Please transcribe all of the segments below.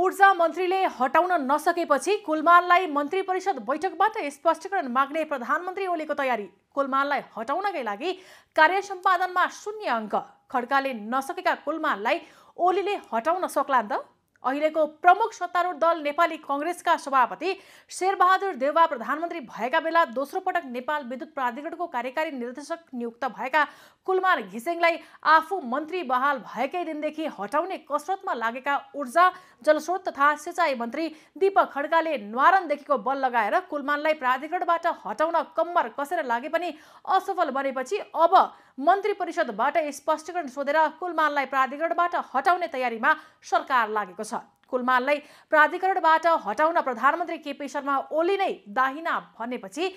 ऊर्जा मन्त्रीले हटाउन नसकेपछि कुलमानलाई मन्त्री परिषद बैठकबाट स्पष्टीकरण माग्ने प्रधानमन्त्री ओलीको तयारी। कुलमानलाई हटाउनकै लागि कार्य सम्पादनमा 0 अङ्क। खड्काले नसकेका कुलमानलाई ओलीले हटाउन सक्लान् त? अहिलेको प्रमुख सत्तारूढ दल नेपाली कांग्रेसका सभापति शेरबहादुर देउवा प्रधानमन्त्री भएका बेला दोस्रो पटक नेपाल विद्युत प्राधिकरणको कार्यकारी निर्देशक नियुक्त भएका कुलमान घिसिङलाई आफू मन्त्री बहाल भएकै दिनदेखि हटाउने कसरतमा लागेका ऊर्जा जलस्रोत तथा सिँचाइ मन्त्री दीपक खड्काले न्वारानदेखिको बल लगाएर कुलमानलाई प्राधिकरणबाट हटाउन कम्मर कसेर लागे पनि असफल बनेपछि अब मन्त्री परिषदबाट स्पष्टीकरण सोधेर कुलमानलाई प्राधिकरणबाट हटाउने तयारीमा सरकार लागेको छ। कुलमानलाई प्राधिकरणबाट हटाउन प्रधानमन्त्री केपी शर्मा ओली नै दाहिना भनेपछि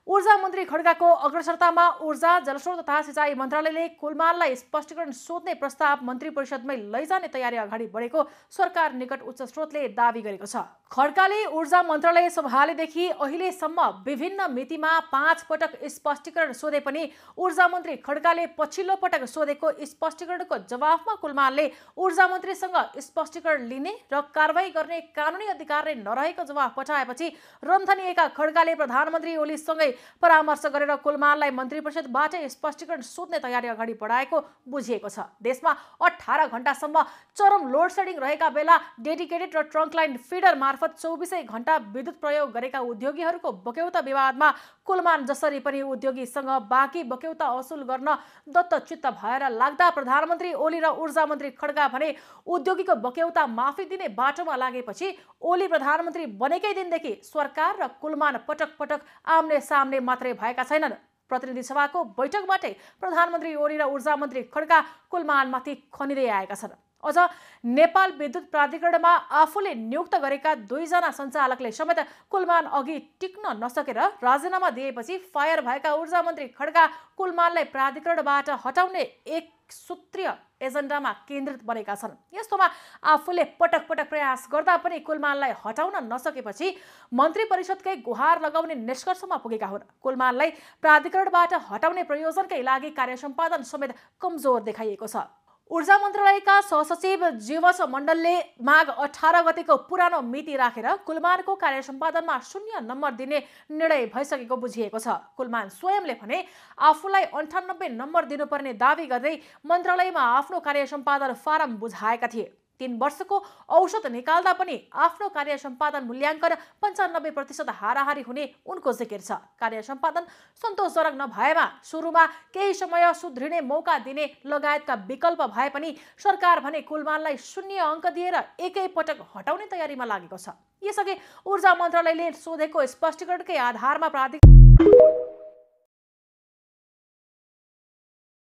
ऊर्जा मन्त्री खड्काको अग्रसरतामा ऊर्जा जलस्रोत तथा सिँचाइ मन्त्रालयले कुलमानलाई स्पष्टीकरण सोध्ने प्रस्ताव मन्त्री परिषदमै लैजाने तयारी अगाडि बढेको सरकार निकट उच्च स्रोतले दावी गरेको छ। खड्काले ऊर्जा मन्त्रालय सम्हालेदेखि अहिलेसम्म विभिन्न मितिमा 5 पटक स्पष्टीकरण सोधे पनि ऊर्जा मन्त्री खड्काले पछिल्लो पटक सोधेको स्पष्टीकरणको जवाफमा कुलमानले ऊर्जा मन्त्रीसँग स्पष्टीकरण लिने र कारबाही गर्ने कानुनी अधिकार नै नरहेको जवाफ पठाएपछि रन्थनिएका खड्काले प्रधानमन्त्री ओलीसँगै परामर्श गरेर कुलमानलाई मन्त्री परिषदबाट स्पष्टीकरण सोध्ने तयारी अगाडि बढाएको बुझिएको छ। देशमा 18 घण्टासम्म चरम लोड सेडिङ रहेका बेला डेडिकेटेड र ट्रङ्क लाइन फिडर मार्फत 24 घण्टा विद्युत प्रयोग गरेका उद्योगीहरूको बक्यौता विवादमा कुलमान जसरी पनि उद्योगीसँग बाँकी बक्यौता असुल गर्न दत्तचित्त भएर लाग्दा प्रधानमन्त्री ओली र ऊर्जा मन्त्री खड्का भने उद्योगीको बक्यौता माफी दिने बाटोमा लागेपछि ओली प्रधानमन्त्री बनेकै दिनदेखि सरकार र कुलमान पटक पटक आम्ने सामने मात्रै भएका छैनन्। प्रतिनिधि सभाको बैठकबाटै प्रधानमन्त्री ओली र ऊर्जा मन्त्री खड्का कुलमानमाथि खनिँदै आएका छन्। अझ नेपाल विद्युत प्राधिकरणमा आफूले नियुक्त गरेका 2 जना सञ्चालकले समेत कुलमान अघि टिक्न नसकेर राजीनामा दिएपछि फायर भएका ऊर्जा मन्त्री खड्का कुलमानलाई प्राधिकरणबाट हटाउने एक सूत्रीय एजेन्डामा केन्द्रित बनेका छन्। यस्तोमा आफूले पटक पटक प्रयास गर्दा पनि कुलमानलाई हटाउन नसकेपछि मन्त्री परिषदकै गुहार लगाउने निष्कर्षमा पुगेका हुन्। कुलमानलाई प्राधिकरणबाट हटाउने प्रयोजनकै लागि कार्य सम्पादन समेत कमजोर देखाइएको छ। ऊर्जा मन्त्रालयका सहसचिव जीवछ मण्डलले माघ 18 गतेको पुरानो मिति राखेर कुलमानको कार्य सम्पादनमा 0 नम्बर दिने निर्णय भइसकेको बुझिएको छ। कुलमान स्वयंले भने आफूलाई 98 नम्बर दिनुपर्ने दावी गर्दै मन्त्रालयमा आफ्नो कार्य सम्पादन फारम बुझाएका थिए। 3 वर्षको औसत निकाल्दा पनि आफ्नो कार्य सम्पादन मूल्याङ्कन 95% हाराहारी हुने उनको जिकिर छ। कार्य सम्पादन सन्तोषजनक नभएमा सुरुमा केही समय सुध्रिने मौका दिने लगायतका विकल्प भए पनि सरकार भने कुलमानलाई 0 अङ्क दिएर एकै पटक हटाउने तयारीमा लागेको छ। यसअघि ऊर्जा मन्त्रालयले सोधेको स्पष्टीकरणकै आधारमा